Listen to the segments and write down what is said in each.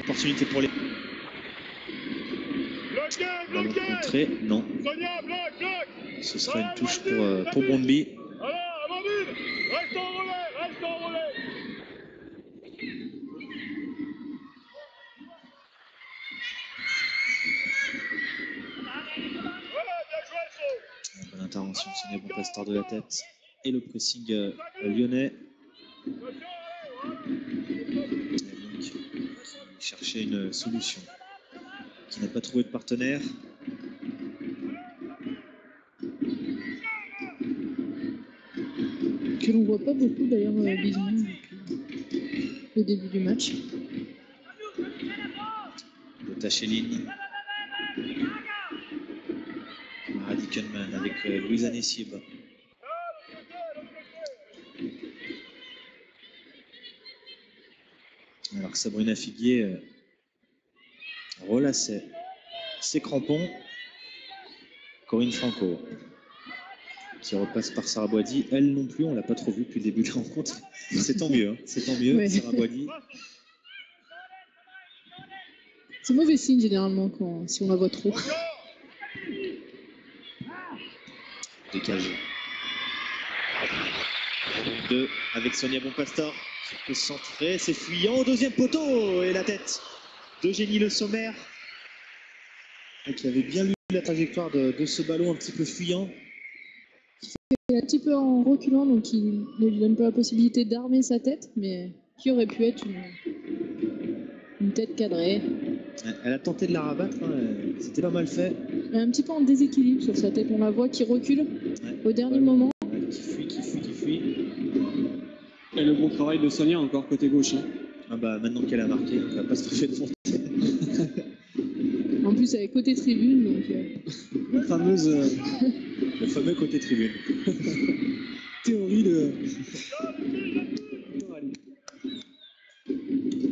Opportunité pour les... Ballon contré, non. Ce sera une touche pour Brøndby. Reste en relais. Bonne intervention, Sonia Bonpastor de la tête. Et le pressing lyonnais. Et donc, chercher une solution qui n'a pas trouvé de partenaire. Que l'on voit pas beaucoup d'ailleurs Bison depuis le début du match. Le Tacheline. Maradi Kunman avec Louisa Nessib. Alors que Sabrina Figuier relassait ses crampons. Corinne Franco qui repasse par Sarah Boidi. Elle non plus, on ne l'a pas trop vue depuis le début de la rencontre. C'est tant mieux, hein. C'est tant mieux, ouais. Sarah Boidi. C'est mauvais signe généralement si on la voit trop. Décalé. 2 avec Sonia Bonpastor qui peut centrer, c'est fuyant au deuxième poteau et la tête d'Eugénie Le Sommer qui avait bien lu la trajectoire de ce ballon un petit peu fuyant. Il est un petit peu en reculant, donc il ne lui donne pas la possibilité d'armer sa tête, mais qui aurait pu être une tête cadrée. Elle a tenté de la rabattre, hein. C'était pas mal fait. Elle est un petit peu en déséquilibre sur sa tête, on la voit qui recule au dernier moment. Qui fuit. Et le bon travail de Sonia encore côté gauche. Hein. Ah bah maintenant qu'elle a marqué, elle va pas se faire de foncer. En plus, elle est côté tribune, donc... La fameuse... Le fameux côté tribune. Théorie de...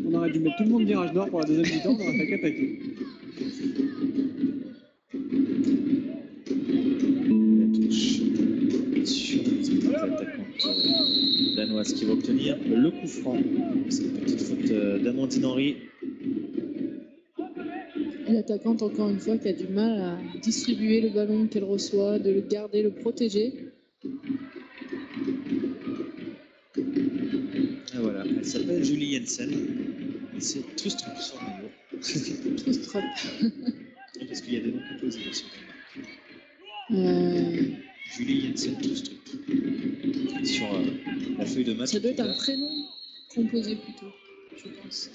On aurait dû mettre tout le monde virage nord pour la deuxième mi-temps, on n'aurait pas qu'attaquer. La touche sur l'attaquante danoise qui va obtenir le coup franc. C'est une petite faute d'Amandine Henry. L'attaquante, encore une fois, qui a du mal à distribuer le ballon qu'elle reçoit, de le garder, le protéger. Et voilà, elle s'appelle Julie Jensen. Et c'est Trustrup sur le maillot. Trustrup. Parce qu'il y a des noms composés dessus. Julie Jensen Trustrup. Sur la feuille de match. Ça doit être un prénom composé plutôt, je pense.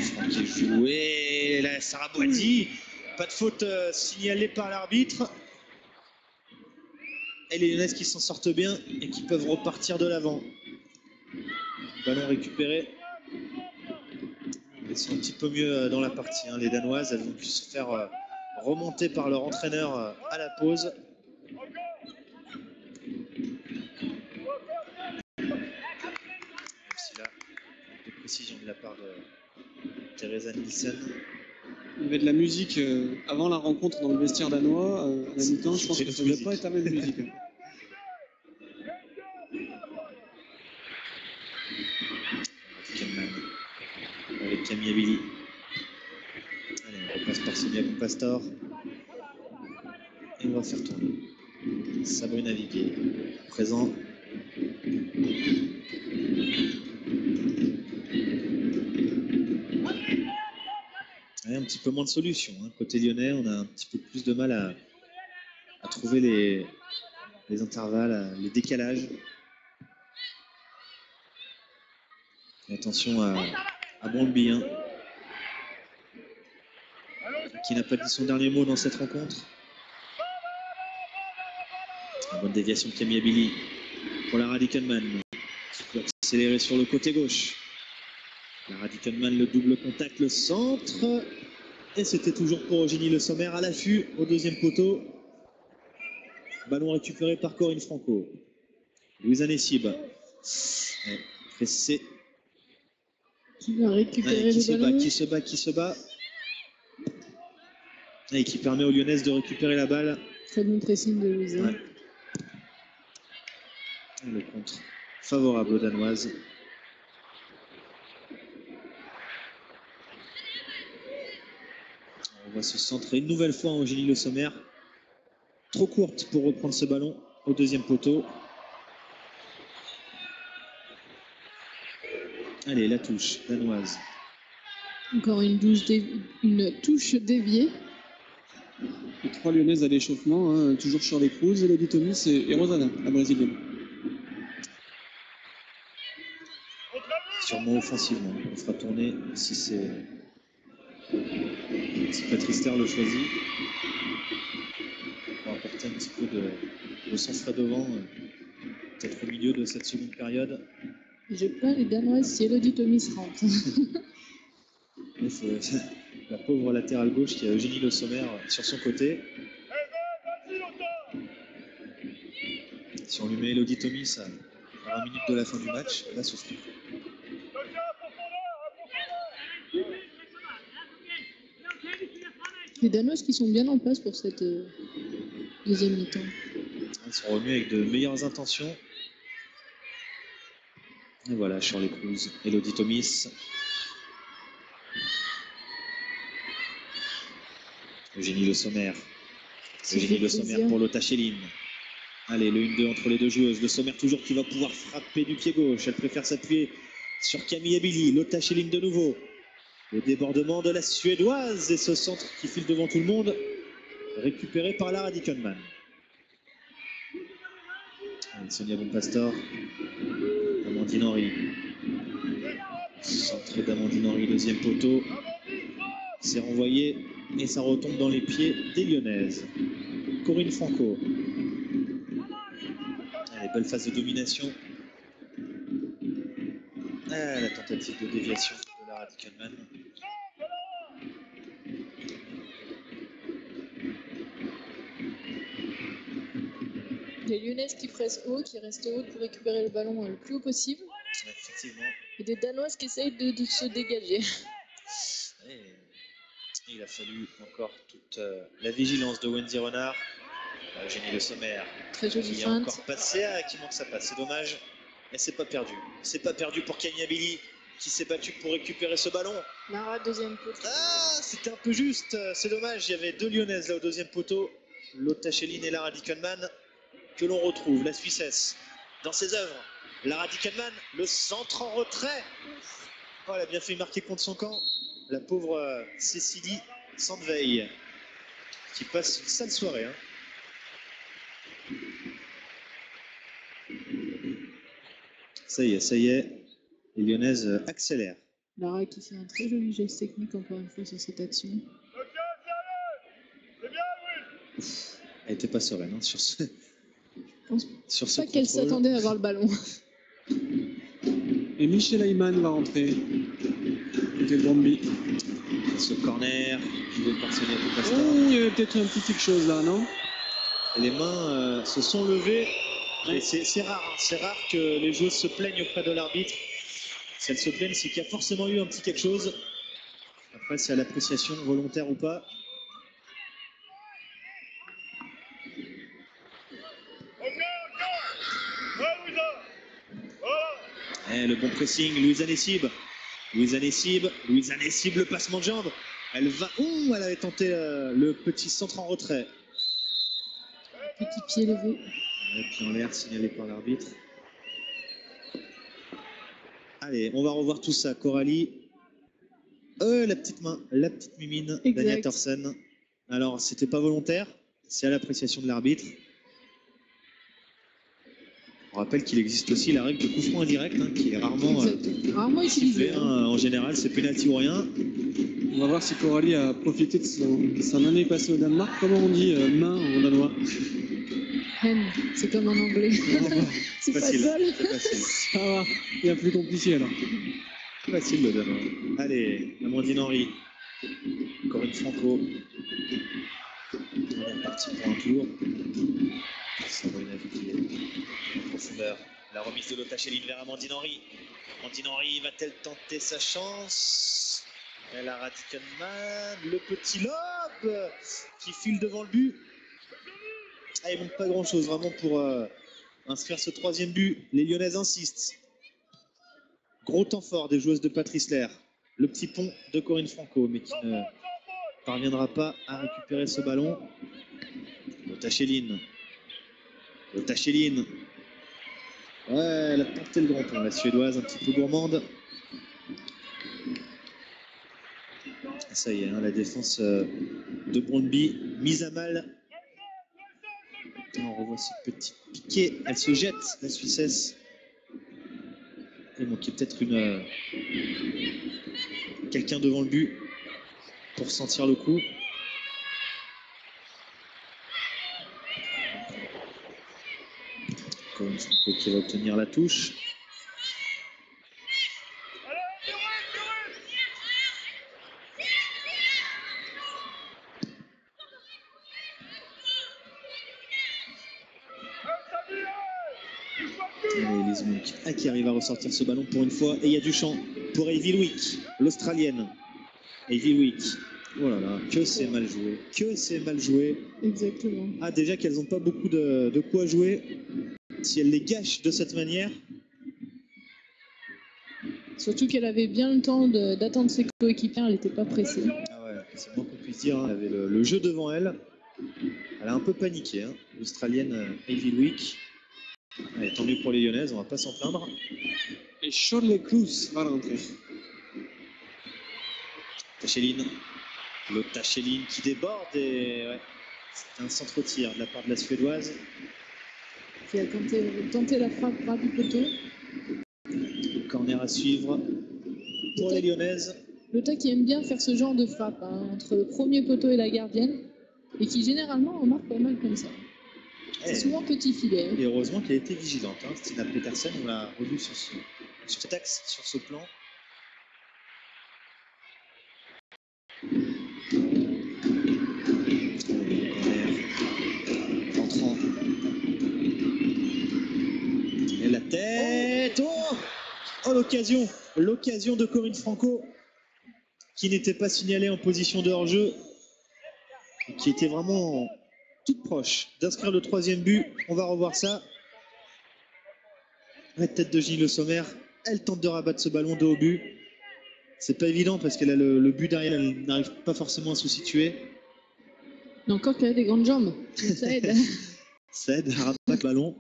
Franck qui est joué, là Sarah Boidi, pas de faute signalée par l'arbitre. Et les Lyonnaises qui s'en sortent bien et qui peuvent repartir de l'avant. Ballon récupéré. Elles sont un petit peu mieux dans la partie, hein. Les Danoises, elles ont pu se faire remonter par leur entraîneur à la pause. Aussi là, de précision de la part de Teresa Nielsen. Il y avait de la musique avant la rencontre dans le vestiaire danois. À la mi-temps, je pense que ça ne devait pas être la même musique. Avec Camille Abili. Allez, on repasse par Sonia Bonpastor. Et on va faire tourner. Sabrina Viguier, présent. Ouais, un petit peu moins de solutions. Hein. Côté lyonnais, on a un petit peu plus de mal à trouver les intervalles, les décalages. Et attention à Brøndby, hein, qui n'a pas dit son dernier mot dans cette rencontre. Une bonne déviation de Camille Abili pour la Kunman, qui peut accélérer sur le côté gauche. La Kunman, le double contact, le centre. Et c'était toujours pour Eugénie Le Sommer à l'affût au deuxième poteau. Ballon récupéré par Corinne Franco. Louisa Nessib. Pressé. Qui va récupérer le ballon. Qui se bat. Et qui permet aux Lyonnaises de récupérer la balle. Très bon pressing de Louisa. Ouais. Le contre favorable aux Danoises. On va se centrer une nouvelle fois en Eugénie Le Sommer. Trop courte pour reprendre ce ballon au deuxième poteau. Allez, la touche danoise. Encore une touche déviée. Les 3 Lyonnaises à l'échauffement, hein, toujours Shirley Cruz, Elodie Thomis et Rosana, la brésilienne. Sûrement offensivement. On fera tourner si Patrice Terre le choisit. Pour apporter un petit peu de sang frais devant, peut-être au milieu de cette seconde période. Je plains les Danoises si Elodie Thomis rentre. La pauvre latérale gauche qui a Eugénie Le Sommer sur son côté. Si on lui met Elodie Thomis à 20 minutes de la fin du match, elle va souffrir. Les Danoises qui sont bien en place pour cette deuxième mi-temps. Ils sont revenus avec de meilleures intentions. Et voilà, Shirley Cruz, Elodie Thomis. Eugénie Le Sommer. Eugénie Le Sommer pour Lotta Schelin. Allez, le 1-2 entre les deux joueuses. Le Sommer toujours qui va pouvoir frapper du pied gauche. Elle préfère s'appuyer sur Camille Abili. Lotta Schelin de nouveau. Le débordement de la Suédoise et ce centre qui file devant tout le monde. Récupéré par Lara Dickenman. Sonia Bonpastor. Amandine Henry. Centré d'Amandine Henry, deuxième poteau. C'est renvoyé et ça retombe dans les pieds des Lyonnaises. Corinne Franco. Allez, belle phase de domination. Ah, la tentative de déviation de Lara Dickenman. Les Lyonnaises qui pressent haut, qui restent hautes pour récupérer le ballon le plus haut possible. Effectivement. Et des Danoises qui essayent de se dégager. Et il a fallu encore toute la vigilance de Wendy Renard. Eugénie Le Sommer. Très jolie qui est feinte. encore passé qui manque sa passe. C'est dommage, mais c'est pas perdu. C'est pas perdu pour Camille Abili qui s'est battue pour récupérer ce ballon. Lara, deuxième poteau. Ah, c'était un peu juste. C'est dommage. Il y avait deux Lyonnaises là au deuxième poteau. Lotta Schelin et Lara Dickenman que l'on retrouve. La Suissesse dans ses œuvres. Lara Dickenman, le centre en retrait. Oh, elle a bien fait marquer contre son camp. La pauvre Cécilie Sandveil qui passe une sale soirée. Ça y est, les Lyonnaises accélèrent. Lara qui fait un très joli geste technique encore une fois sur cette action. Elle n'était pas sereine sur ce. Je pense sur ce pas qu'elle contrôle. s'attendait à avoir le ballon. Et Michel Ayman va rentrer. Côté de Bromby. Ce corner, joué par Sonia Bonpastor. Oh, il y avait peut-être un petit quelque chose là, non? Les mains se sont levées. Et c'est rare, c'est rare que les joueuses se plaignent auprès de l'arbitre. Si elles se plaignent, c'est qu'il y a forcément eu un petit quelque chose. Après, c'est à l'appréciation, volontaire ou pas. Et le bon pressing, Louisa Nessib. Louisa Nessib, le passement de jambe. Elle va. Ouh, elle avait tenté le petit centre en retrait. Petit pied levé. Et puis en l'air, signalé par l'arbitre. Allez, on va revoir tout ça. Coralie. La petite main, la petite mimine d'Ania Thorsen. Alors, c'était pas volontaire, c'est à l'appréciation de l'arbitre. On rappelle qu'il existe aussi la règle de coup franc indirect, qui est rarement utilisée. En général, c'est pénalty ou rien. On va voir si Coralie a profité de son année passée au Danemark. Comment on dit main en danois? Hen, c'est comme en anglais. C'est facile. pas Facile. Ça va, il y a plus compliqué alors. Facile le danois. Allez, Amandine Henry. Corinne Franco. On est parti pour un tour. Ça va naviguer en profondeur. La remise de Lotta Schelin vers Amandine Henry. Amandine Henry va-t-elle tenter sa chance? Elle a Dickenman. Le petit lob qui file devant le but. Il ne manque pas grand-chose vraiment inscrire ce troisième but. Les Lyonnaises insistent. Gros temps fort des joueuses de Patrice Lair. Le petit pont de Corinne Franco, mais qui ne parviendra pas à récupérer ce ballon. Lotta Schelin. Lotta Schelin. Ouais, elle a tenté le grand pont, la Suédoise, un petit peu gourmande. Ça y est, hein, la défense de Brøndby mise à mal. On revoit ce petit piqué. Elle se jette, la Suissesse. Il manquait peut-être quelqu'un devant le but pour sentir le coup. Corinne Franco qui va obtenir la touche. Qui arrive à ressortir ce ballon pour une fois. Et il y a du champ pour Evie Wick, l'Australienne. Evie Wick. Oh là là, que c'est mal joué. Que c'est mal joué. Exactement. Ah, déjà qu'elles n'ont pas beaucoup de quoi jouer. Si elles les gâchent de cette manière. Surtout qu'elle avait bien le temps d'attendre ses coéquipiers, elle n'était pas pressée. Ah ouais, c'est moins qu'on puisse dire. Hein. Elle avait le jeu devant elle. Elle a un peu paniqué, hein, l'Australienne Evie Wick. Allez, tant mieux pour les Lyonnaises, on va pas s'en plaindre. Et Shirley Klous va rentrer. Tacheline. L'autre Tacheline qui déborde et ouais, c'est un centre-tir de la part de la Suédoise. Qui a tenté la frappe ras du poteau. Corner à suivre pour les Lyonnaises. Lotta qui aime bien faire ce genre de frappe hein, entre le premier poteau et la gardienne et qui généralement en marque pas mal comme ça. C'est souvent petit filet. Et heureusement qu'elle a été vigilante. Hein. Stina Petersen, on l'a revu sur cet axe, sur ce plan. Rentrant. Et la tête. Oh l'occasion. L'occasion de Corinne Franco qui n'était pas signalée en position de hors-jeu. Et qui était vraiment toute proche d'inscrire le troisième but. On va revoir ça. La tête de Gilles Le Sommer. Elle tente de rabattre ce ballon de haut but. C'est pas évident parce qu'elle a le but derrière. Elle n'arrive pas forcément à se situer. Mais encore qu'elle a des grandes jambes. Ça aide. Ça aide à rabattre le ballon.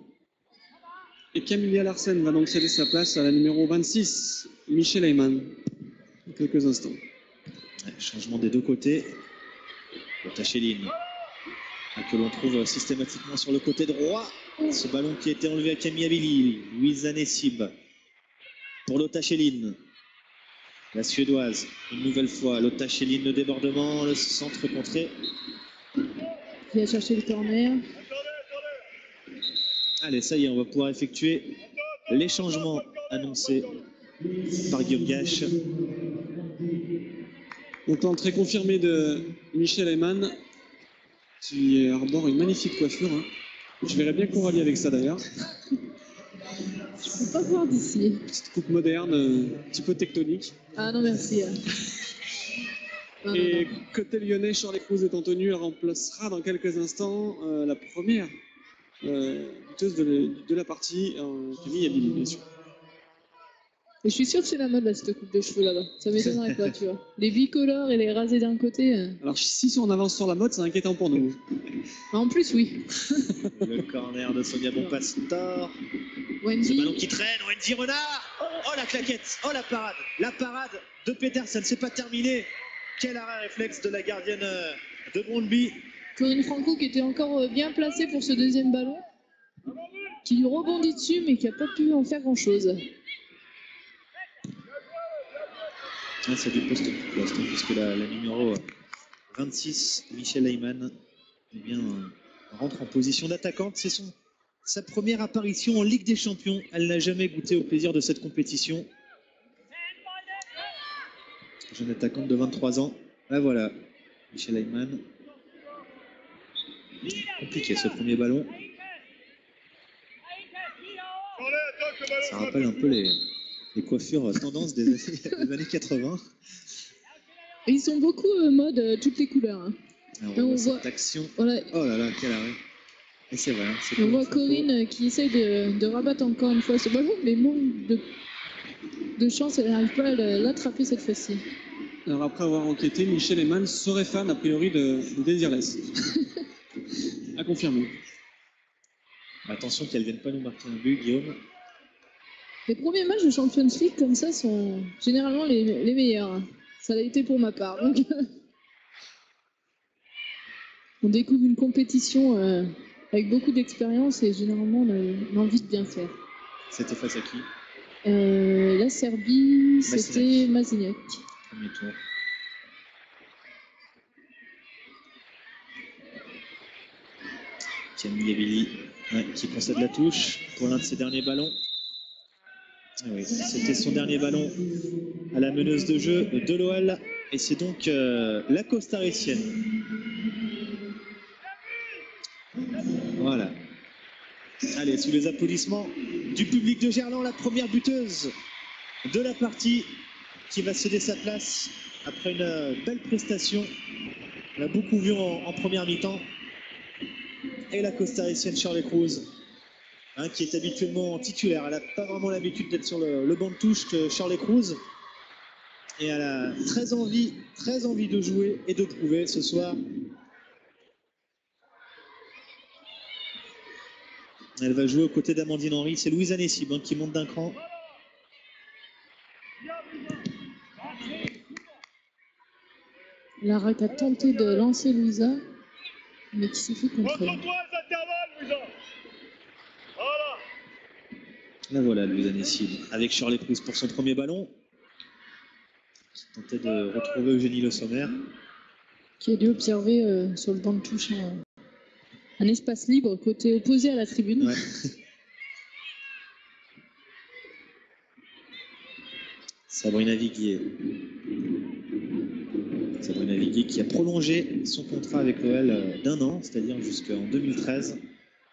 Et Camilla Larsen va donc céder sa place à la numéro 26, Michel Heyman. Dans quelques instants. Ouais, changement des deux côtés. Tacheline. Que l'on trouve systématiquement sur le côté droit. Ce ballon qui a été enlevé à Camille Abili. Louisa Nessib. Pour Lotta Schelin. La Suédoise, une nouvelle fois. Lotta Schelin, le débordement, le centre contré. Il a cherché le corner. Allez, ça y est, on va pouvoir effectuer les changements annoncés par Guillaume Gache. Donc l'entrée confirmée de Michel Heyman, qui arbore une magnifique coiffure. Hein. Je verrais bien Coralie avec ça d'ailleurs. Je peux pas voir d'ici. Petite coupe moderne, un petit peu tectonique. Ah non, merci. Et côté lyonnais, Shirley Klous est en tenue, elle remplacera dans quelques instants la première buteuse de la partie, Camille Abili, bien sûr. Et je suis sûr que c'est la mode là, cette coupe de cheveux là-bas. Ça m'étonnerait pas, tu vois. Les bicolores et les rasés d'un côté. Alors si on avance sur la mode, c'est inquiétant pour nous. En plus, oui. Le corner de Sonia Bonpastor. Wendy. Ce ballon qui traîne, Wendy Renard. Oh la claquette, oh la parade. La parade de Petersen, c'est pas terminé. Quel arrêt réflexe de la gardienne de Brøndby. Corinne Franco qui était encore bien placée pour ce deuxième ballon. Qui lui rebondit dessus mais qui n'a pas pu en faire grand-chose. Ah, c'est du poste puisque la numéro 26, Michel Heyman, eh bien, rentre en position d'attaquante. C'est sa première apparition en Ligue des Champions. Elle n'a jamais goûté au plaisir de cette compétition. Jeune attaquante de 23 ans. Ah voilà, Michel Heyman. Compliqué ce premier ballon. Ça rappelle un peu les coiffures tendances des années 80. Ils sont beaucoup mode toutes les couleurs. Hein. Alors, on voit cette action. Voilà. Oh là là, quel arrêt. Et c'est vrai. C'est On pas voit une fois Corinne qui essaye de rabattre encore une fois ce ballon, mais manque de chance, elle n'arrive pas à l'attraper cette fois-ci. Alors après avoir enquêté, Michel Eman serait fan a priori de Desireless. À confirmer. Attention qu'elle ne vienne pas nous marquer un but, Guillaume. Les premiers matchs de Champions League comme ça sont généralement les meilleurs. Ça l'a été pour ma part. Donc, on découvre une compétition avec beaucoup d'expérience et généralement on a envie de bien faire. C'était face à qui? La Serbie, Masinac. c'était Masinac. Premier tour. Camille qui concède la touche pour l'un de ses derniers ballons. Ah oui, c'était son dernier ballon à la meneuse de jeu de l'OL. Et c'est donc la costaricienne. Voilà. Allez, sous les applaudissements du public de Gerland, la première buteuse de la partie qui va céder sa place après une belle prestation. On l'a beaucoup vu en première mi-temps. Et la costaricienne Shirley Cruz, qui est habituellement titulaire. Elle n'a pas vraiment l'habitude d'être sur le banc de touche que Shirley Cruz. Et elle a très envie de jouer et de prouver ce soir. Elle va jouer aux côtés d'Amandine Henry. C'est Louisa Nessib qui monte d'un cran. Lara a tenté de lancer Louisa, mais qui s'est fait contrôler. Contre toi, les intervalles, Louisa. Voilà. La voilà, Louisa Nessib, avec Shirley Cruz pour son premier ballon. Qui tentait de retrouver Eugénie Le Sommer. Qui a dû observer sur le banc de touche un espace libre côté opposé à la tribune. Ouais. Sabrina Viguier. Sabrina Viguier qui a prolongé son contrat avec l'OL d'un an, c'est-à-dire jusqu'en 2013.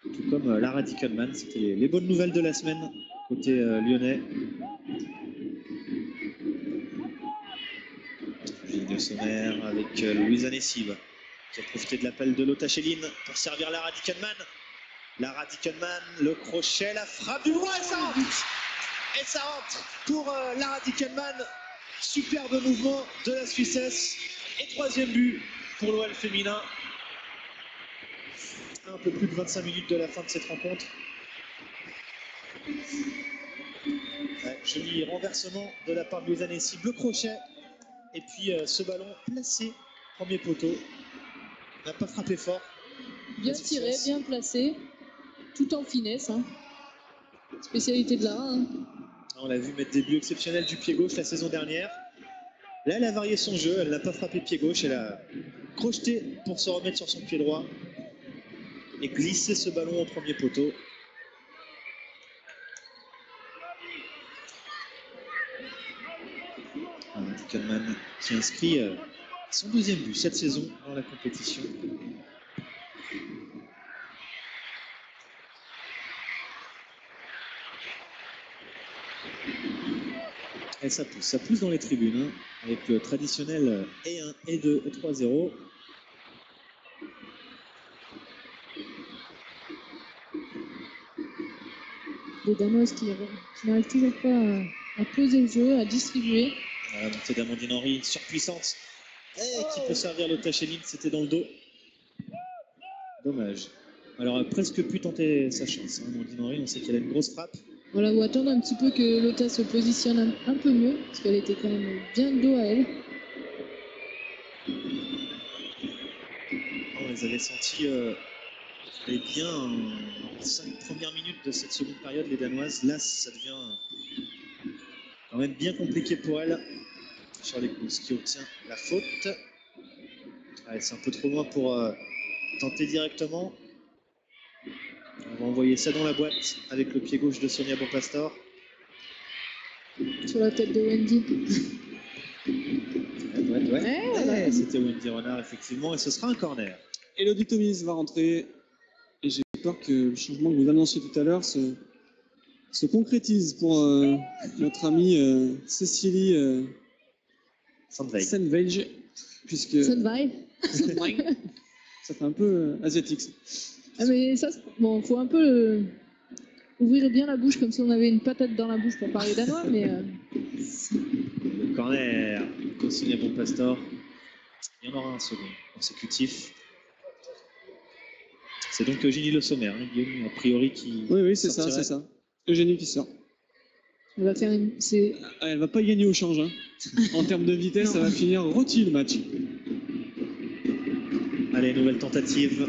Tout comme Lara Dickelman. C'était les bonnes nouvelles de la semaine côté lyonnais. Eugénie Le Sommer avec Louisa Nessib qui a profité de l'appel de Lotta Schelin pour servir Lara Dickelman. Lara Dickelman, le crochet, la frappe du droit et ça rentre. Et ça rentre pour Lara Dickelman. Superbe mouvement de la Suissesse. Et troisième but pour l'OL féminin. Un peu plus de 25 minutes de la fin de cette rencontre. Ouais, joli renversement de la part de Louisa Nessib. Le crochet. Et puis ce ballon placé, premier poteau. N'a pas frappé fort. Bien tiré, bien placé, tout en finesse. Spécialité de Lara. On l'a vu mettre des buts exceptionnels du pied gauche la saison dernière. Là, elle a varié son jeu. Elle n'a pas frappé pied gauche. Elle a crocheté pour se remettre sur son pied droit et glisser ce ballon au premier poteau. Dickelman qui inscrit son deuxième but cette saison dans la compétition. Et ça pousse dans les tribunes, avec le traditionnel et 1, et 2, et 3-0. Les Danoises qui n'arrivent toujours pas à poser le jeu, à distribuer. La montée d'Amandine Henry, surpuissante, et qui peut servir Lotta Schelin, c'était dans le dos. Dommage. Alors, elle a presque pu tenter sa chance. Amandine Henry, on sait qu'elle a une grosse frappe. Voilà, ou attendre un petit peu que Lotta se positionne un peu mieux, parce qu'elle était quand même bien de dos à elle. On les avait sentis bien en 5 premières minutes de cette seconde période, les Danoises. Là, ça devient quand même bien compliqué pour elle. Shirley Cruz qui obtient la faute. Allez, c'est un peu trop loin pour tenter directement. On va envoyer ça dans la boîte avec le pied gauche de Sonia Bonpastor. Sur la tête de Wendy. Ouais. C'était Wendy Renard, effectivement, et ce sera un corner. Elodie Tomise va rentrer. Et j'ai peur que le changement que vous annonciez tout à l'heure se concrétise pour notre amie Cécilie Sandveig. Puisque Sandveig. ça fait un peu asiatique. Ça. Ah, mais ça, bon, faut un peu ouvrir bien la bouche comme si on avait une patate dans la bouche pour parler danois, mais Le corner de Sonia Bonpastor. Il y en aura un second consécutif. C'est donc Eugénie Le Sommer, hein, Guillaume, a priori, qui. Oui, c'est ça, sortirait. c'est ça. Eugénie qui sort. on va faire une. C'est Ah, elle va pas gagner au change. Hein. En termes de vitesse, Non. ça va finir rôti le match. Allez, nouvelle tentative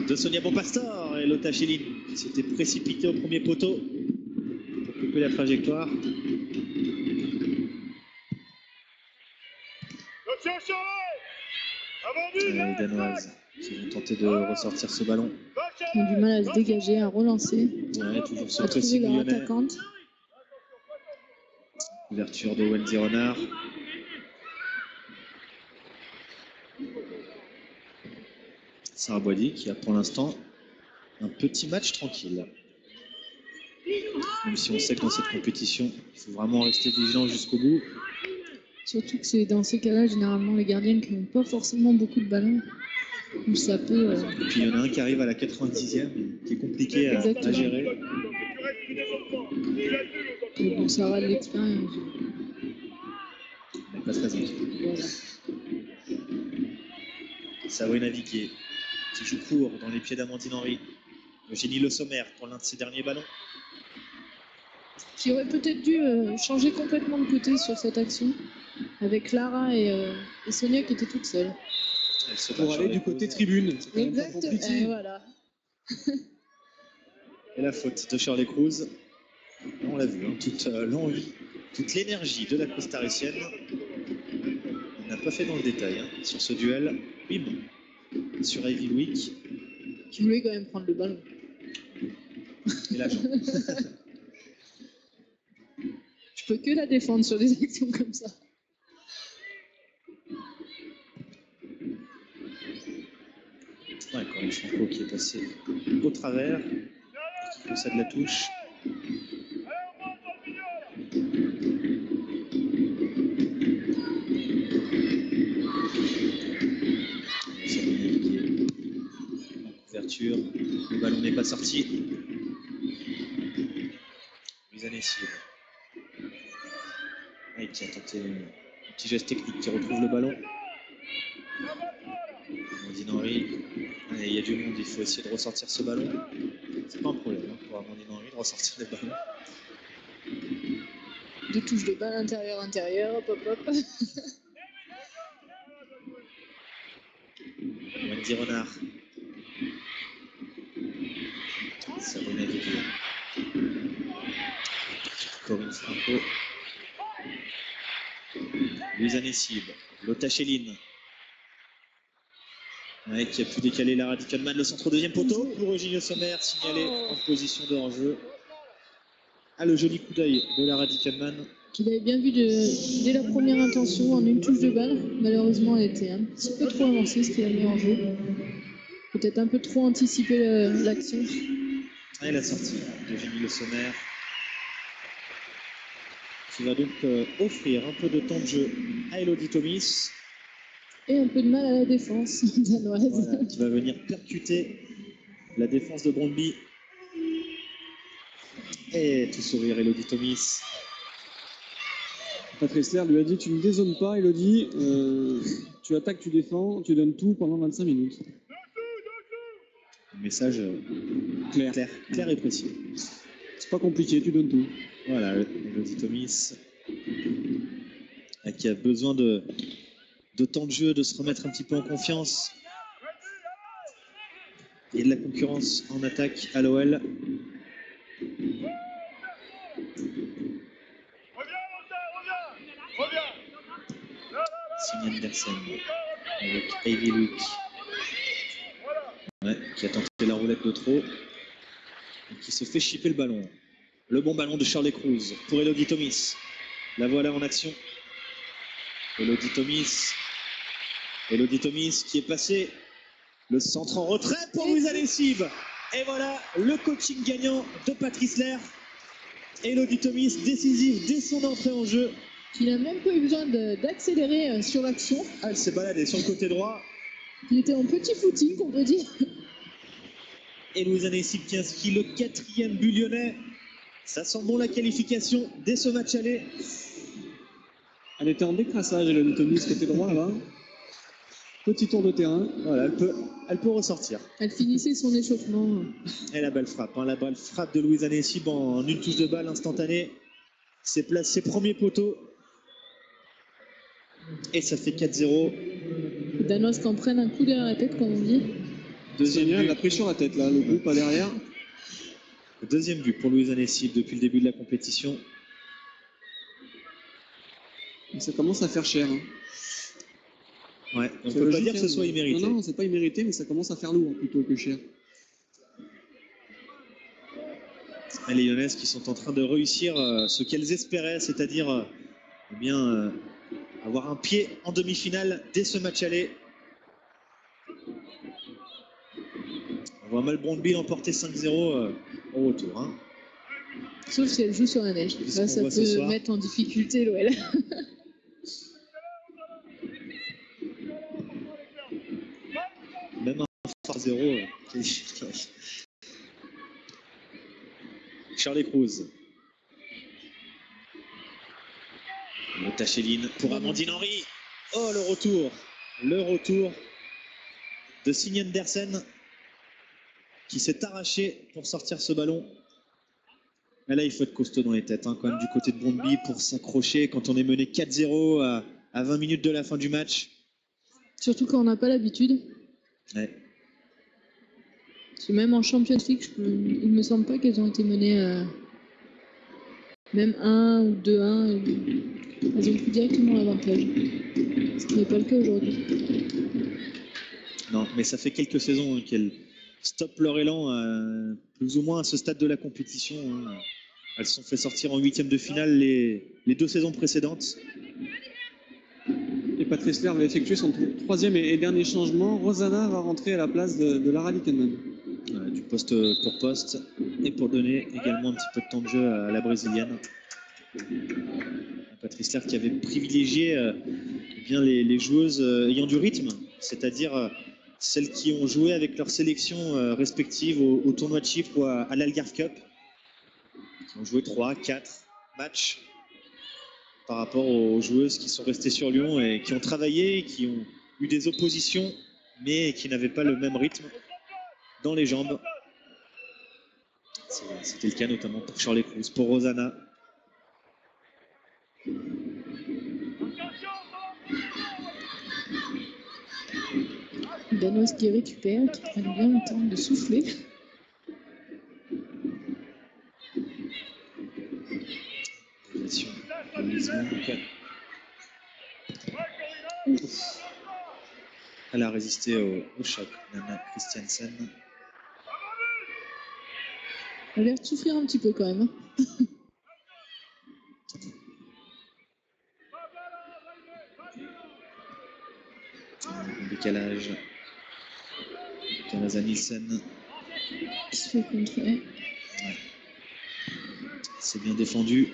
de Sonia Bonpastor et Lotta Schelin qui s'était précipitée au premier poteau pour couper la trajectoire. Attention, Charlet. Avant Les Danoises qui vont tenter de ressortir ce ballon. Ils ont du mal à se dégager, à relancer, Ouais, toujours ce à trouver pressing leur lyonnais. attaquante. Ouverture de Wendy Renard. Sarah Boisdy qui a pour l'instant un petit match tranquille. Même si on sait que dans cette compétition, il faut vraiment rester vigilant jusqu'au bout. Surtout que c'est dans ces cas-là, généralement, les gardiennes qui n'ont pas forcément beaucoup de ballons. Où ça peut. Et puis il y en a un qui arrive à la 90e, qui est compliqué à Exactement. gérer. Mais bon, ça aura de l'expérience. Mais pas très inquiet. Voilà. Sabrina Viquier qui joue court dans les pieds d'Amandine Henry. Eugénie Le Sommer pour l'un de ses derniers ballons. Qui aurait peut-être dû changer complètement de côté sur cette action. Avec Lara et Sonia qui étaient toutes seules. Elle se bat Pour sur aller les du côté coups. tribune. C'est quand même pas Exactement. compliqué. Voilà. Et la faute de Shirley Cruz. On l'a vu, hein, toute l'envie, toute l'énergie de la costaricienne. On n'a pas fait dans le détail hein, sur ce duel. Bim sur Ivy Wick Qui voulait quand même prendre le ballon. et la jambe. Je peux que la défendre sur des actions comme ça. Ouais, Corinne Franco qui est passé au travers et qui possède la touche. Sabrina Viquier en couverture. Le ballon n'est pas sorti. Louisa Nessier. Ouais, qui a tenté un petit geste technique qui retrouve le ballon. Amandine Henry. Allez, il y a du monde, il faut essayer de ressortir ce ballon. C'est pas un problème hein, pour Amandine Henry de ressortir les ballons. Deux touches de balle intérieur, hop hop hop. Wendy Renard. Sabrina Viquier. Corinne Franco. Louisa Nessib. Lotta Schelin. Ouais, qui a pu décaler Lara Dickenman. Le centre au deuxième poteau pour Eugénie Sommer, signalé en position de hors-jeu. Ah, le joli coup d'œil de Lara Dickenman. Qu'il avait bien vu dès la première intention en une touche de balle. Malheureusement, elle était un petit peu trop avancée, ce qui l'a mis en jeu. Peut-être un peu trop anticipé l'action. Et la sortie d'Eugénie Le Sommer. Qui va donc offrir un peu de temps de jeu à Elodie Thomis. Et un peu de mal à la défense danoise. Voilà, qui va venir percuter la défense de Brøndby. Et tout sourire, Elodie Thomis. Patrice Lair lui a dit tu ne dézones pas, Elodie. Tu attaques, tu défends, tu donnes tout pendant 25 minutes. Un message clair et précis. C'est pas compliqué, tu donnes tout. Voilà, Elodie Thomis qui a besoin de temps de jeu, de se remettre un petit peu en confiance. Il y a de la concurrence en attaque à l'OL. Signe Andersen avec Ivy Wick. Ouais, qui a tenté la roulette de trop et qui se fait chipper le ballon. Le bon ballon de Shirley Cruz pour Elodie Thomis. La voilà en action. Elodie Thomis. Elodie Thomis qui est passée. Le centre en retrait pour Louisa Nessib. Et voilà le coaching gagnant de Patrice Lair. Elodie Thomis décisive dès son entrée en jeu. Il n'a même pas eu besoin d'accélérer sur l'action. Ah, elle s'est baladée sur le côté droit. Il était en petit footing, on peut dire. Et Louis Annecy qui inscrit le 4e but lyonnais. Ça sent bon la qualification dès ce match aller. Elle était en décrassage, elle a Anthony, ce côté droit là-bas. Petit tour de terrain. Voilà, elle peut ressortir. Elle finissait son échauffement. Et la belle frappe, la belle frappe de Louis Annecy en une touche de balle instantanée. C'est placé premier poteau. Et ça fait 4-0. Les Danois qui en prennent un coup derrière la tête, comme on dit. Deuxième Génial, but. la pris sur la tête là, le groupe pas derrière. Le deuxième but pour Louis Annecy depuis le début de la compétition. Et ça commence à faire cher. Hein. Ouais, on ne C'est peut pas logique, dire que ce hein, soit immérité. Non, c'est pas immérité, mais ça commence à faire lourd plutôt que cher. Et les Lyonnaises qui sont en train de réussir ce qu'elles espéraient, c'est-à-dire avoir un pied en demi-finale dès ce match aller. On voit Malbrandby l'emporter 5-0 au retour. Hein. Sauf si elle joue sur la neige. C'est ce Là, qu'on ça voit ce peut soir. mettre en difficulté l'OL. Même un phare 0. Charlie Cruz. Le Tacheline pour Amandine Henry. Oh, le retour. Le retour de Signe Andersen qui s'est arraché pour sortir ce ballon. Mais là, il faut être costaud dans les têtes, hein, quand même, du côté de Brondby pour s'accrocher quand on est mené 4-0 à 20 minutes de la fin du match. Surtout quand on n'a pas l'habitude. Ouais. Parce que même en Champions League, il me semble pas qu'elles ont été menées même 1 ou 2-1. Elles ont pris directement l'avantage. Ce qui n'est pas le cas aujourd'hui. Non, mais ça fait quelques saisons qu'elles stoppent leur élan, plus ou moins à ce stade de la compétition. Hein. Elles se sont fait sortir en 8e de finale les 2 saisons précédentes. Et Patrice Ler va effectuer son troisième et dernier changement. Rosanna va rentrer à la place de Lara Dickenman. Du poste pour poste et pour donner également un petit peu de temps de jeu à la brésilienne. Patrice Ler qui avait privilégié bien les joueuses ayant du rythme, c'est-à-dire celles qui ont joué avec leur sélection respective au tournoi de Chypre ou à l'Algarve Cup, qui ont joué 3-4 matchs par rapport aux joueuses qui sont restées sur Lyon et qui ont travaillé, qui ont eu des oppositions, mais qui n'avaient pas le même rythme dans les jambes. C'était le cas notamment pour Charlie Cruz, pour Rosanna. Danoise qui récupère, qui prennent bien le temps de souffler. Elle a résisté au choc, Nana Christiansen. Elle a l'air de souffrir un petit peu quand même. Un décalage. Kanasa Nielsen. Qui se fait contrer. Ouais. C'est bien défendu.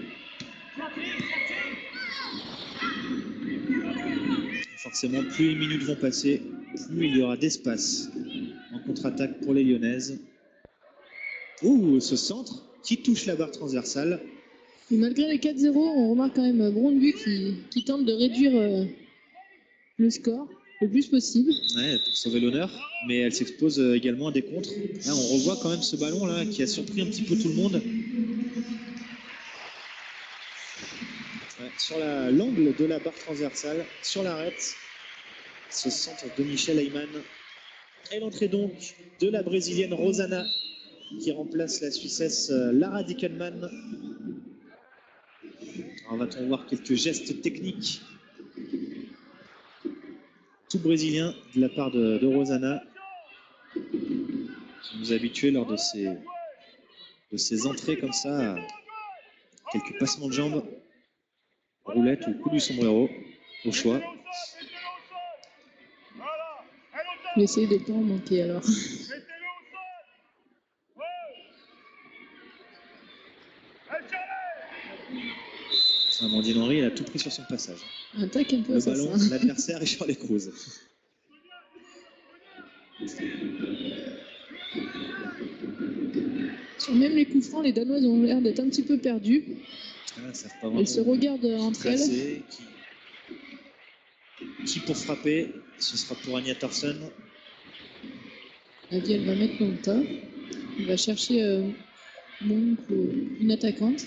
Forcément, plus les minutes vont passer, plus il y aura d'espace en contre-attaque pour les Lyonnaises. Ouh, ce centre qui touche la barre transversale. Et malgré les 4-0, on remarque quand même Brondby qui tente de réduire le score le plus possible. Ouais, pour sauver l'honneur, mais elle s'expose également à des contres. Là, on revoit quand même ce ballon là qui a surpris un petit peu tout le monde. Ouais, sur l'angle de la barre transversale, sur l'arête, ce centre de Michel Heyman. Et l'entrée donc de la brésilienne Rosanna qui remplace la Suissesse Lara Dickenman. Alors, va-t-on voir quelques gestes techniques tout brésiliens de la part de Rosanna, qui nous a habitués lors de ces entrées comme ça, quelques passements de jambes, roulette ou coup du sombrero, au choix. Je vais essayer de ne pas en manquer alors. Amandine Henry, elle a tout pris sur son passage. Un tac un peu Le assassin. ballon, l'adversaire et Charlie Cruz. Même les coups francs, les Danoises ont l'air d'être un petit peu perdues. Ah, ça pas Elles se regardent entre elles. placer. Qui pour frapper? Ce sera pour Anya Thorsen. La vie, elle va mettre longtemps. Elle va chercher Monk ou une attaquante.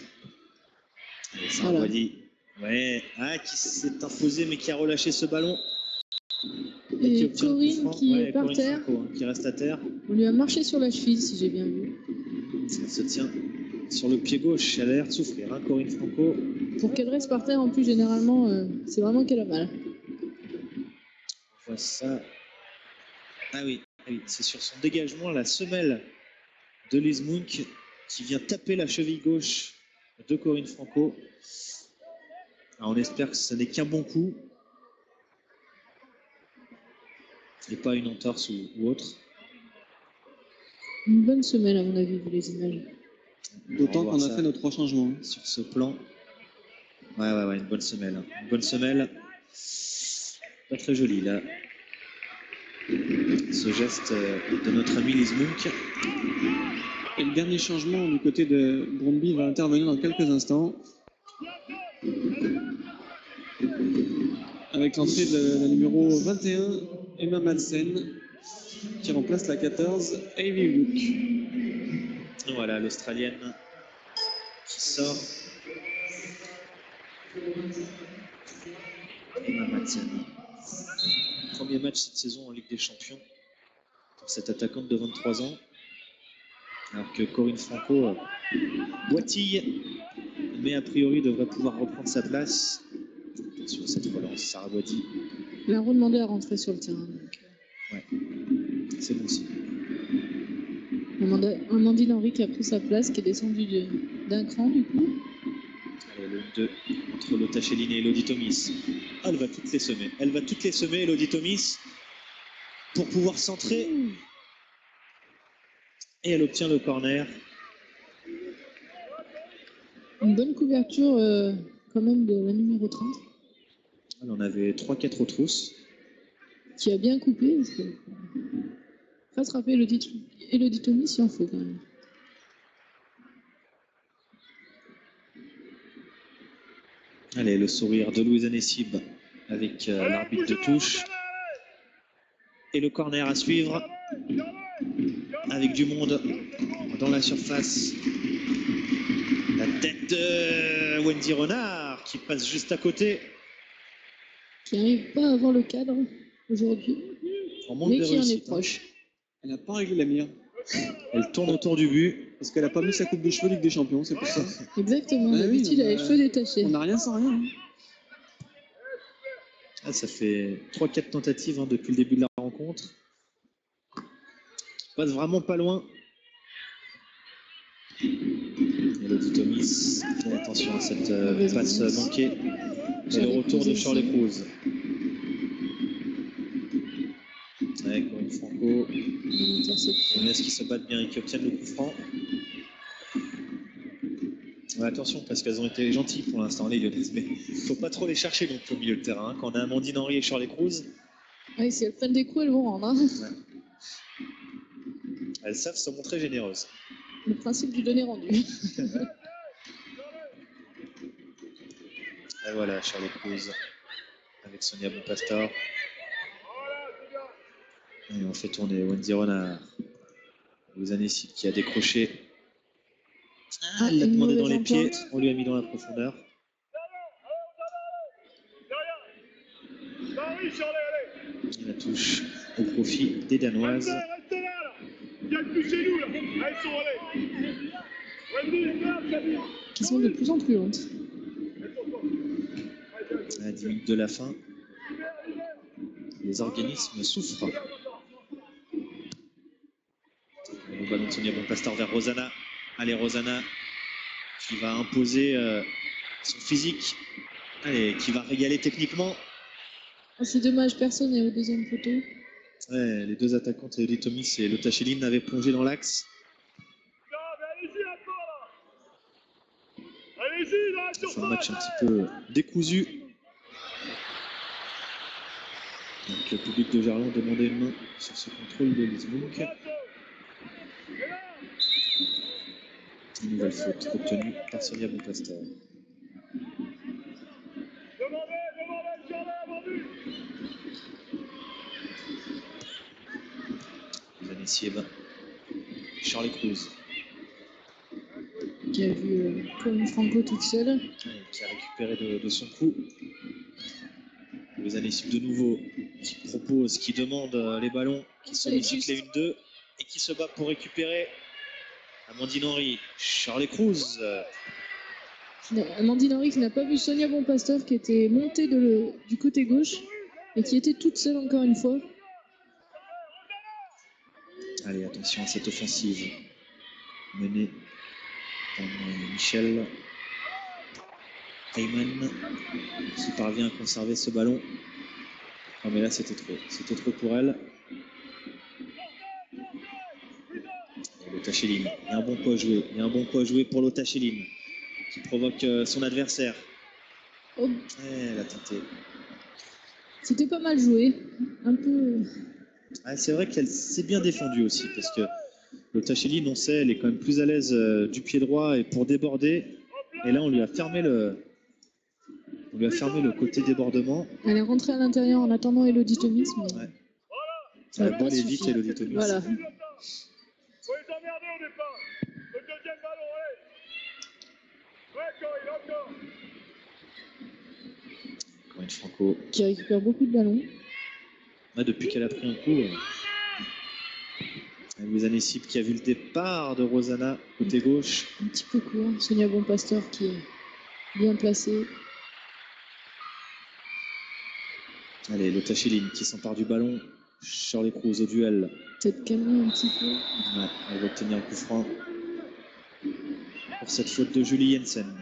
Et Sarabadi, ouais, qui s'est imposé mais qui a relâché ce ballon. Et Corinne qui est par Corinne terre. Franco, hein, qui reste à terre. On lui a marché sur la cheville, si j'ai bien vu. Elle se tient sur le pied gauche. Elle a l'air de souffrir, hein, Corinne Franco. Pour qu'elle reste par terre, en plus, généralement, c'est vraiment qu'elle a mal. On voit ça. Ah oui, c'est sur son dégagement, la semelle de Lise Monk qui vient taper la cheville gauche de Corinne Franco. Alors on espère que ce n'est qu'un bon coup et pas une entorse ou autre. Une bonne semelle, à mon avis, vu les images. D'autant qu'on a fait nos 3 changements. Sur ce plan. Ouais, une bonne semelle. Une bonne semelle. Pas très jolie, là. Ce geste de notre ami Lise Monk. Et le dernier changement du côté de Brøndby va intervenir dans quelques instants. Avec l'entrée de la numéro 21, Emma Madsen, qui remplace la 14, Ivy Luke. Voilà, l'Australienne qui sort. Emma Madsen. Premier match cette saison en Ligue des Champions pour cette attaquante de 23 ans. Alors que Corinne Franco boitille, mais a priori devrait pouvoir reprendre sa place. Sur cette relance, Sarah Boiti. Il a redemandé à rentrer sur le terrain. Donc. Ouais, c'est bon aussi. Amandine Henry qui a pris sa place, qui est descendue d'un cran du coup. Allez, le 2 entre Lotta Schelin et Elodie Thomis. Elle va toutes les semer. Elodie Thomis, pour pouvoir centrer. Et elle obtient le corner. Une bonne couverture quand même de la numéro 30. Elle en avait 3-4 aux trousses. Qui a bien coupé. Parce que... rattraper Elodie Thomis si on faut quand même. Allez, le sourire de Louisa Nessib avec l'arbitre de touche. Et le corner à suivre. Avec du monde dans la surface. La tête de Wendy Renard qui passe juste à côté. Qui n'arrive pas à avoir le cadre aujourd'hui. Mais qui en est proche. Elle n'a pas réglé la mire. Elle tourne autour du but. Parce qu'elle n'a pas mis sa coupe de cheveux Ligue des Champions, c'est pour ça. Exactement, d'habitude elle a les cheveux détachés. On n'a rien sans rien. Ça fait 3-4 tentatives depuis le début de la rencontre. Passe vraiment pas loin. Elodie Thomis, fait attention à cette passe manquée. C'est le retour de Shirley Cruz. Avec Corinne Franco. Est-ce qu'ils se battent bien et qui obtiennent le coup franc? Ouais, attention, parce qu'elles ont été gentilles pour l'instant, les Lyonnaises. Mais il ne faut pas trop les chercher donc, au milieu de terrain. Quand on a Amandine Henry et Shirley Cruz. Oui, si elles prennent des coups, elles vont rendre. Hein. Ouais. Elles savent se montrer généreuses. Le principe du donner rendu. Et voilà, Shirley Cruz avec Sonia Bonpastor. Et on fait tourner Wendy Renard. Louisa Nessib qui a décroché. Elle l'a demandé dans les pieds. On lui a mis dans la profondeur. Et la touche au profit des Danoises. Qui sont de plus en plus lentes. À 10 minutes de la fin, les organismes souffrent. Le ballon de Sonia Bonpastor vers Rosanna. Allez, Rosanna qui va imposer son physique. Allez, qui va régaler techniquement. Oh, c'est dommage, personne n'est au deuxième poteau. Ouais, les deux attaquantes, Elodie Thomis et Lotta Schelin, avaient plongé dans l'axe. C'est un match un petit peu décousu. Donc, le public de Gerland demandait une main sur ce contrôle de Lise Monk. nouvelle faute obtenue par Sonia Bonpastor. Zanessieva, Charlie Cruz. Qui a vu Pauline Franco toute seule. Qui a récupéré de son coup. Les Zanessieva de nouveau qui propose, qui demande les ballons, qui sollicite les 1-2 et qui se bat pour récupérer. Amandine Henry, Charlie Cruz. Amandine Henry qui n'a pas vu Sonia Bonpastor qui était montée du côté gauche et qui était toute seule encore une fois. Allez, attention à cette offensive menée par Michel Heyman qui parvient à conserver ce ballon. Non mais là c'était trop pour elle. Lotacheline, il y a un bon coup à jouer, pour Lotacheline qui provoque son adversaire. Oh. Elle a tenté. C'était pas mal joué, un peu. Ah, c'est vrai qu'elle s'est bien défendue aussi parce que Lotacheline, on sait, elle est quand même plus à l'aise du pied droit et pour déborder. Et là on lui a fermé le côté débordement. Elle est rentrée à l'intérieur en attendant Elodie Thomas. Mais... Ouais. Ça Elle va a pas aller vite suffire. Elodie Thomas. Voilà. Faut les emmerder au départ. Le deuxième ballon, allez. Ouais, encore. Corinne Franco. Qui récupère beaucoup de ballons. Ouais, depuis qu'elle a pris un coup. Louise Zanessieva qui a vu le départ de Rosanna côté gauche. Un petit peu court. Sonia Bonpastor qui est bien placée. Allez, Lotacheline qui s'empare du ballon. Charlie Cruz au duel. Peut-être calmer un petit peu. Ouais, elle va obtenir un coup franc pour cette faute de Julie Jensen.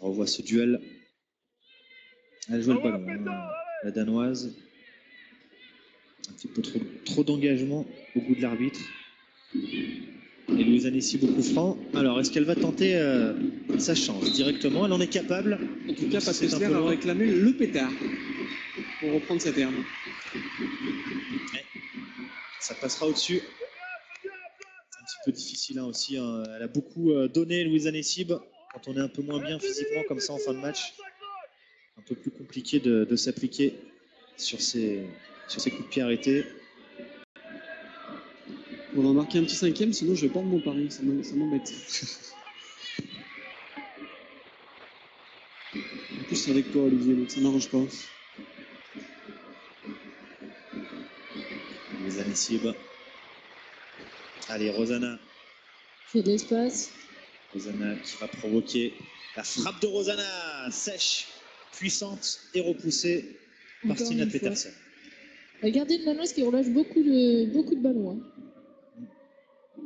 On revoit ce duel. Elle joue le ballon, la Danoise. Un petit peu trop d'engagement au goût de l'arbitre. Et Louise Zanessieva au coup franc. Alors, est-ce qu'elle va tenter sa chance directement? Elle en est capable. En tout cas, Patrice Clerc a réclamé le pétard, pour reprendre sa terme. Ouais. Ça passera au-dessus. Un petit peu difficile hein, aussi. Hein. Elle a beaucoup donné, Louise Zanessieva. Quand on est un peu moins bien physiquement comme ça en fin de match, un peu plus compliqué de s'appliquer sur ces coups de pied arrêtés. On va marquer un petit cinquième, sinon je vais perdre mon pari, ça m'embête. En plus c'est avec toi Olivier, donc ça m'arrange pas. Les Zanessieva. Allez, Rosanna. Fait de l'espace. Rosanna qui va provoquer la frappe de Rosanna, sèche, puissante et repoussée par Encore Stina une fois. Petersen. La gardienne danoise qui relâche beaucoup de ballons. Hein.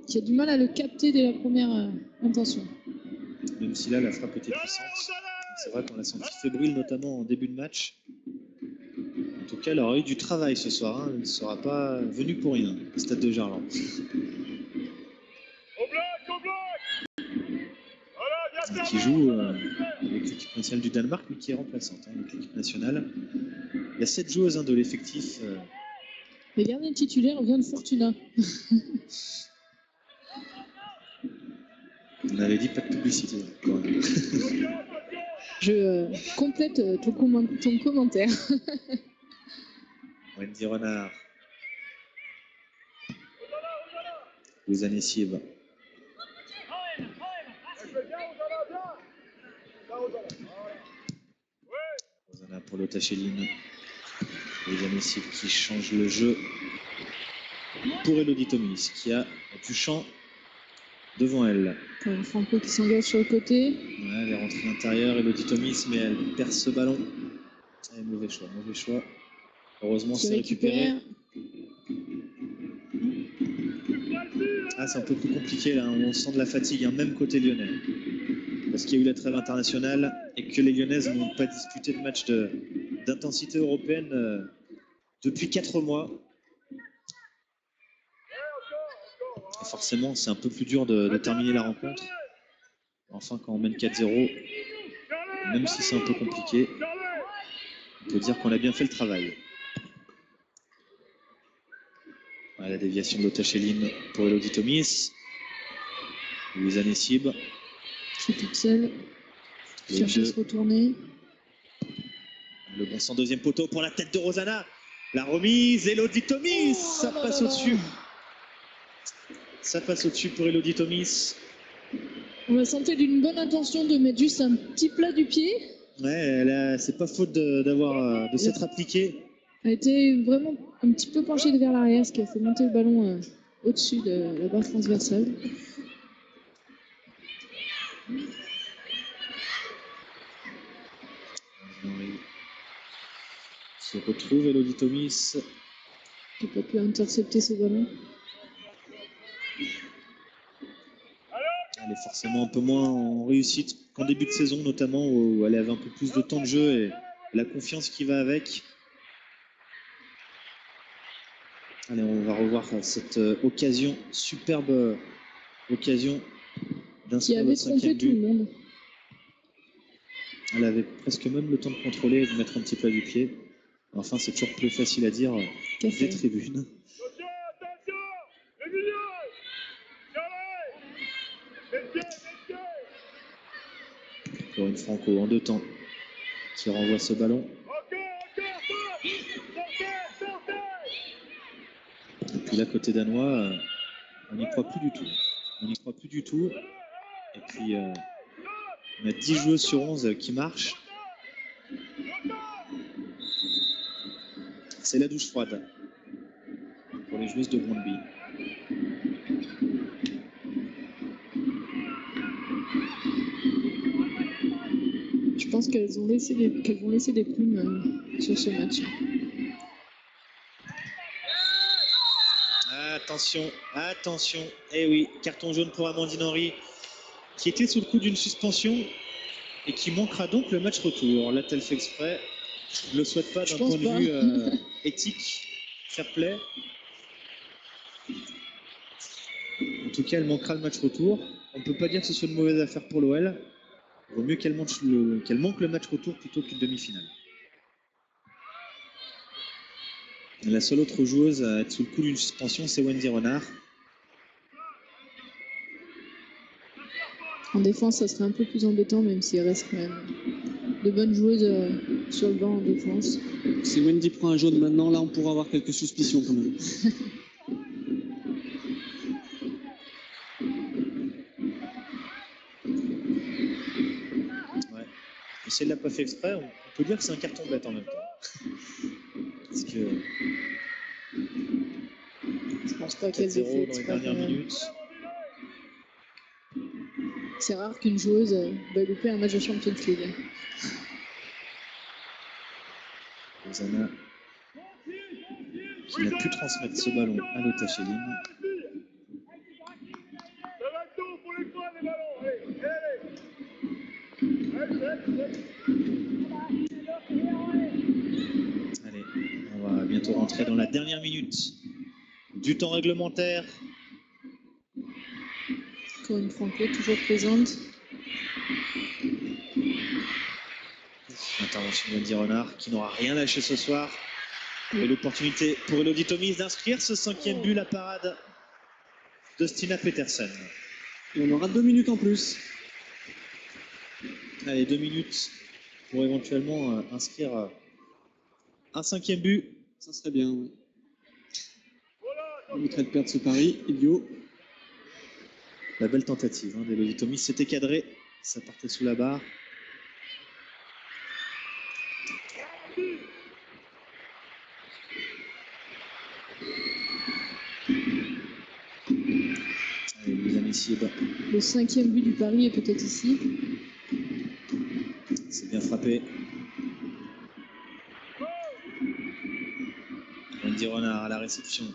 Qui a du mal à le capter dès la première intention. Même si là, la frappe était puissante. C'est vrai qu'on l'a senti fébrile, notamment en début de match. En tout cas, elle aura eu du travail ce soir. Hein. Elle ne sera pas venue pour rien au stade de Gerland. Qui joue avec l'équipe nationale du Danemark, mais qui est remplaçante hein, avec l'équipe nationale. Il y a 7 joueuses hein, de l'effectif. Le gardien titulaire vient de Fortuna. On avait dit pas de publicité. Je complète ton commentaire. Wendy Renard. Louise Zanessieva. Rosanna pour Lotacheline. Louise Zanessieva qui change le jeu pour Elodie Thomas qui a du champ devant elle. Corinne Franco qui s'engage sur le côté. Ouais, elle est rentrée à l'intérieur, Elodie Thomas, mais elle perd ce ballon. Et mauvais choix. Heureusement, c'est récupéré. Ah, c'est un peu plus compliqué là, on sent de la fatigue, hein, même côté lyonnais. Parce qu'il y a eu la trêve internationale et que les Lyonnaises n'ont pas disputé de match d'intensité européenne depuis 4 mois. Et forcément, c'est un peu plus dur de terminer la rencontre. Enfin, quand on mène 4-0, même si c'est un peu compliqué, on peut dire qu'on a bien fait le travail. Ouais, la déviation de Lotacheline pour Elodie Tomis. Louisa Nessib. Je suis toute seule. Je Les cherche à deux. se retourner. Le bon sang, deuxième poteau pour la tête de Rosanna. La remise, Elodie Tomis. Ça passe au-dessus. Ça passe au-dessus pour Elodie Tomis. On va sentir d'une bonne intention de mettre juste un petit plat du pied. Ouais, c'est pas faute de s'être appliquée. Elle a été vraiment un petit peu penchée vers l'arrière, ce qui a fait monter le ballon au-dessus de la barre transversale. Henry se retrouve, Elodie Tomis. J'ai pas pu intercepter ce ballon. Elle est forcément un peu moins en réussite qu'en début de saison, notamment où elle avait un peu plus de temps de jeu et la confiance qui va avec. Allez, on va revoir cette occasion, superbe occasion Qui d'inscrire avait le trompé 5e tout le but. monde. Elle avait presque même le temps de contrôler et de mettre un petit plat du pied. Enfin, c'est toujours plus facile à dire Qu'a des fait. tribunes. Attention, attention. Les milieux. Carré. Messieurs. Corinne Franco en 2 temps qui renvoie ce ballon. Sortez. Et puis là, côté danois, on n'y croit plus du tout. On n'y croit plus du tout. Et puis, on a 10 joueuses sur 11 qui marchent. C'est la douche froide pour les joueuses de Brøndby. Je pense qu'elles vont laisser des plumes sur ce match. Attention, attention. Eh oui, carton jaune pour Amandine Henry, qui était sous le coup d'une suspension et qui manquera donc le match retour. L'a-t-elle fait exprès? Je ne le souhaite pas d'un point de vue éthique, fair play. En tout cas, elle manquera le match retour. On ne peut pas dire que ce soit une mauvaise affaire pour l'OL. Il vaut mieux qu'elle manque le match retour plutôt qu'une demi-finale. La seule autre joueuse à être sous le coup d'une suspension, c'est Wendy Renard. En défense, ça serait un peu plus embêtant, même s'il reste quand même de bonnes joueuses sur le banc en défense. Si Wendy prend un jaune maintenant, là, on pourra avoir quelques suspicions quand même. Ouais. Et si elle ne l'a pas fait exprès, on peut dire que c'est un carton bête en même temps. Parce que Je pense pas qu'elle ait 4-0 fait dans les exprès, dernières quand même. minutes. C'est rare qu'une joueuse va louper un match de Champions League. Rosanna qui a pu transmettre ce ballon à Lotacheline. Ça va tout pour les points des ballons. Allez, on va bientôt rentrer dans la dernière minute du temps réglementaire. Corinne Franco, toujours présente. Intervention de Wendy Renard qui n'aura rien lâché ce soir. Et l'opportunité pour Elodie Tomis d'inscrire ce 5e but, la parade de Stina Petersen. Et on aura 2 minutes en plus. Allez, 2 minutes pour éventuellement inscrire un 5e but. Ça serait bien, oui. On éviterait de perdre ce pari, idiot. La belle tentative d'Elodie Tomis. C'était cadré. Ça partait sous la barre. Allez, Louisa Nessib. Le 5e but du pari est peut-être ici. C'est bien frappé. Wendy Renard à la réception.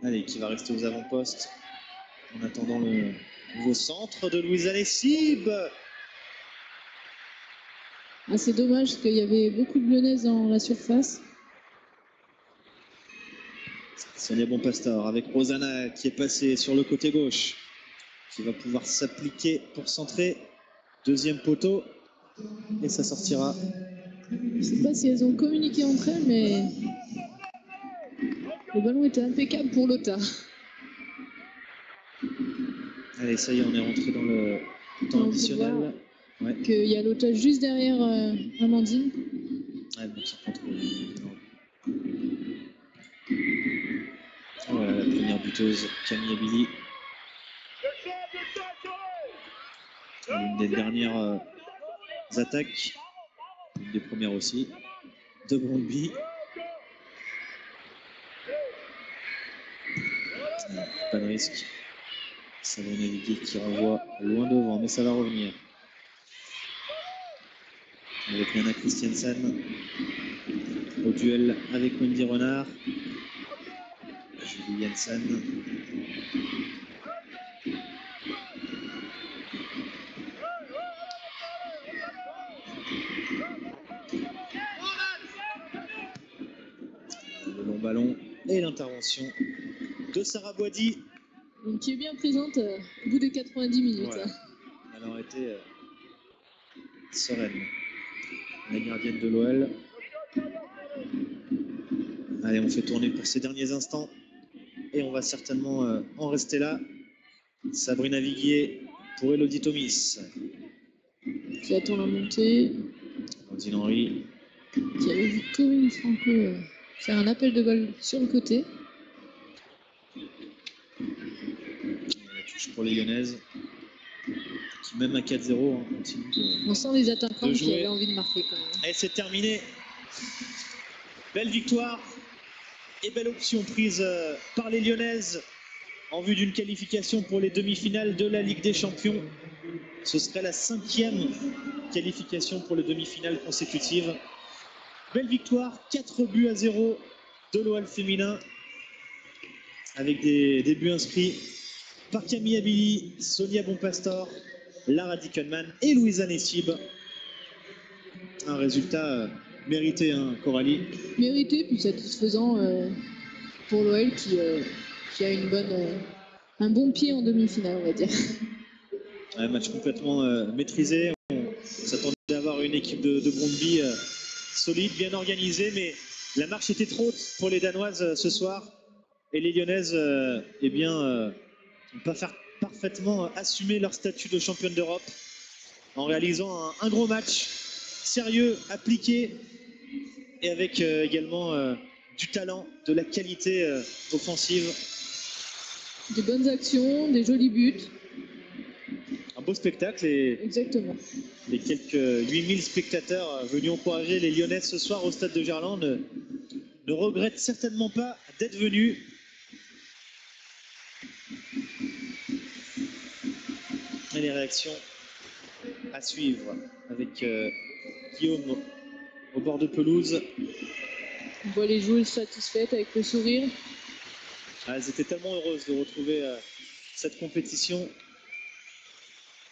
Allez, qui va rester aux avant-postes en attendant le nouveau centre de Louisa Nessib. Ah, c'est dommage parce qu'il y avait beaucoup de lyonnaises dans la surface. Sonia Bonpastor avec Rosanna qui est passée sur le côté gauche, qui va pouvoir s'appliquer pour centrer. Deuxième poteau et ça sortira. Je ne sais pas si elles ont communiqué entre elles, mais Le ballon était impeccable pour Lota. Allez, ça y est, on est rentré dans le temps On peut additionnel. voir Ouais. qu'il y a Lota juste derrière Amandine. Ouais, bon, ça contre. Voilà, la première buteuse, Camille Abili. L'une des dernières attaques, une des premières aussi, de Brondby. Pas de risque. Sabrina Viguier qui renvoie loin devant, mais ça va revenir. Avec Nana Christiansen au duel avec Wendy Renard. Julie Jensen. Le long ballon et l'intervention de Sarah Boidi. Donc, qui est bien présente au bout de 90 minutes. Ouais. Elle aurait été sereine. La gardienne de l'OL. Allez, on fait tourner pour ces derniers instants. Et on va certainement en rester là. Sabrina Viguier pour Elodie Thomis. Qui attend la montée. Odile Henry. Qui avait vu Corinne Franco faire un appel de balle sur le côté. La touche pour les Lyonnaises. Qui même à 4-0 continue de... On sent les attaquants de qui jouer. avaient envie de marquer quand même. Et c'est terminé. Belle victoire et belle option prise par les Lyonnaises en vue d'une qualification pour les demi-finales de la Ligue des Champions. Ce serait la 5e qualification pour les demi-finales consécutives. Belle victoire, 4-0 de l'OL féminin avec des buts inscrits par Camille Abili, Sonia Bonpastor, Lara Dickenman et Louisa Nessib. Un résultat mérité, hein, Coralie. Mérité, puis satisfaisant pour l'OL qui a un bon pied en demi-finale, on va dire. Un match complètement maîtrisé. On s'attendait à avoir une équipe de Brondby solide, bien organisée, mais la marche était trop haute pour les Danoises ce soir. Et les Lyonnaises n'ont pas parfaitement assumé leur statut de championne d'Europe en réalisant un gros match sérieux, appliqué et avec également du talent, de la qualité offensive. Des bonnes actions, des jolis buts. Un beau spectacle et Exactement. les quelques 8000 spectateurs venus encourager les Lyonnaises ce soir au stade de Gerland ne regrettent certainement pas d'être venus. Et les réactions à suivre avec Guillaume au bord de pelouse. On voit les joueuses satisfaites avec le sourire. Ah, elles étaient tellement heureuses de retrouver cette compétition.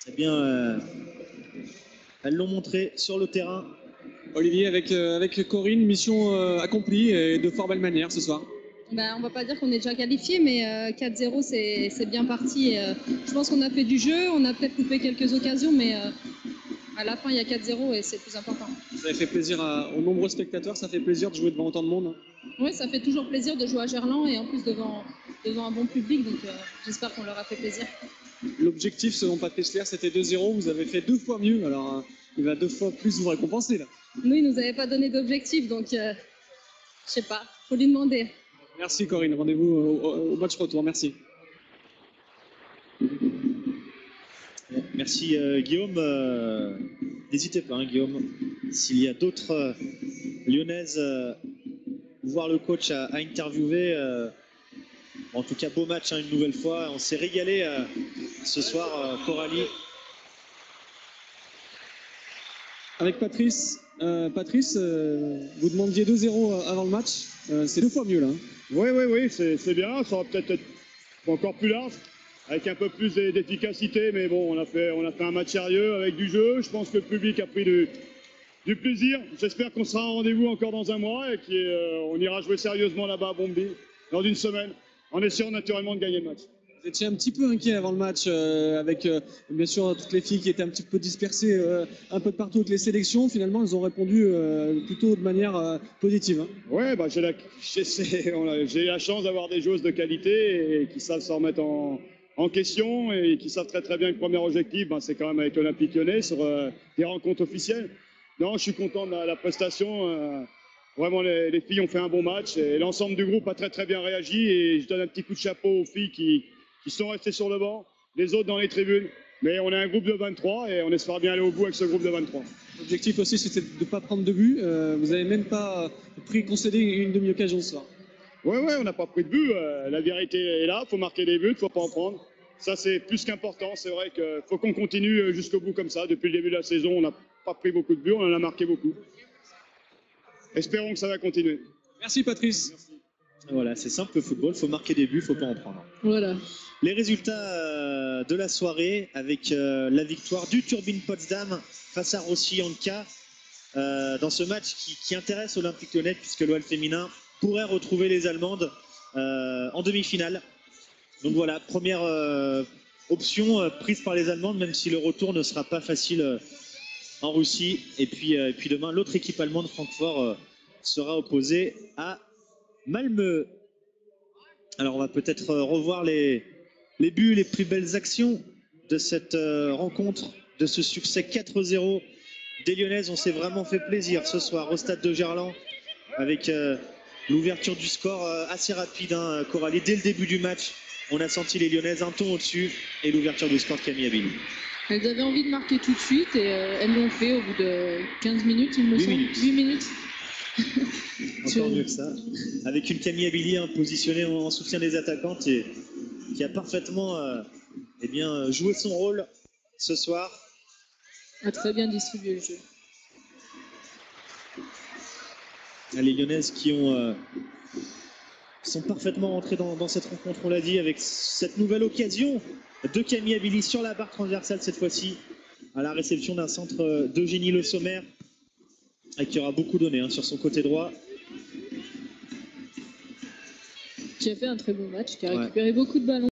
Eh bien, elles l'ont montré sur le terrain. Olivier, avec Corinne, mission accomplie et de fort belle manière ce soir. On va pas dire qu'on est déjà qualifié, mais 4-0, c'est bien parti. Je pense qu'on a fait du jeu, on a peut-être coupé quelques occasions, mais à la fin, il y a 4-0 et c'est le plus important. Ça a fait plaisir aux nombreux spectateurs, ça fait plaisir de jouer devant autant de monde. Oui, ça fait toujours plaisir de jouer à Gerland et en plus devant un bon public, donc j'espère qu'on leur a fait plaisir. L'objectif, selon Patrice Clerc, c'était 2-0. Vous avez fait 2 fois mieux, alors il va 2 fois plus vous récompenser là. Nous, il nous avait pas donné d'objectif, donc je sais pas, faut lui demander. Merci Corinne, rendez-vous au match retour, merci. Merci Guillaume. N'hésitez pas, hein, Guillaume, s'il y a d'autres Lyonnaises, voir le coach à interviewer. En tout cas, beau match, hein, une nouvelle fois. On s'est régalé ce soir, Coralie. Avec Patrice, vous demandiez 2-0 avant le match, c'est 2 fois mieux là. Oui, c'est bien. Ça va peut-être être encore plus large, avec un peu plus d'efficacité. Mais bon, on a fait un match sérieux avec du jeu. Je pense que le public a pris du plaisir. J'espère qu'on sera en rendez-vous encore dans un mois et qu'on ira jouer sérieusement là-bas à Brondby dans une semaine, en essayant naturellement de gagner le match. Vous étiez un petit peu inquiet avant le match, avec bien sûr toutes les filles qui étaient un petit peu dispersées un peu de partout avec les sélections. Finalement, elles ont répondu plutôt de manière positive. Hein. Ouais, bah, j'ai la chance d'avoir des joueuses de qualité et qui savent se remettre en question et qui savent très très bien que le premier objectif, bah, c'est quand même avec l'Olympique Lyonnais sur des rencontres officielles. Non, je suis content de la prestation. Vraiment, les filles ont fait un bon match et l'ensemble du groupe a très très bien réagi. Et je donne un petit coup de chapeau aux filles qui sont restées sur le banc, les autres dans les tribunes. Mais on a un groupe de 23 et on espère bien aller au bout avec ce groupe de 23. L'objectif aussi, c'était de ne pas prendre de but. Vous n'avez même pas concédé une demi-occasion ce soir. Ouais, on n'a pas pris de but. La vérité est là, il faut marquer des buts, il ne faut pas en prendre. Ça, c'est plus qu'important. C'est vrai qu'il faut qu'on continue jusqu'au bout comme ça. Depuis le début de la saison, on n'a pas pris beaucoup de buts, on en a marqué beaucoup. Espérons que ça va continuer. Merci Patrice. Merci. Voilà, c'est simple le football, il faut marquer des buts, il ne faut pas en prendre. Voilà. Les résultats de la soirée avec la victoire du Turbine Potsdam face à Rossi Anka dans ce match qui intéresse Olympique Lyonnais puisque l'OL féminin pourrait retrouver les Allemandes en demi-finale. Donc voilà, première option prise par les Allemandes, même si le retour ne sera pas facile en Russie. Et puis demain, l'autre équipe allemande, Francfort, sera opposée à Malmö. Alors on va peut-être revoir les buts, les plus belles actions de cette rencontre, de ce succès 4-0 des Lyonnaises. On s'est vraiment fait plaisir ce soir au stade de Gerland avec l'ouverture du score assez rapide, hein, Coralie. Dès le début du match, on a senti les Lyonnaises un ton au-dessus et l'ouverture du score de Camille Abili. Elles avaient envie de marquer tout de suite et elles l'ont fait au bout de 15 minutes, il me 8 semble. minutes. 8 minutes. Encore mieux que ça. Avec une Camille Abili positionnée en soutien des attaquantes et qui a parfaitement joué son rôle ce soir. A très bien distribué le jeu. Les Lyonnaises qui sont parfaument rentrées dans cette rencontre, on l'a dit, avec cette nouvelle occasion de Camille Abili sur la barre transversale cette fois-ci, à la réception d'un centre d'Eugénie Le Sommer, et qui aura beaucoup donné sur son côté droit. Qui a fait un très bon match, qui a récupéré beaucoup de ballons.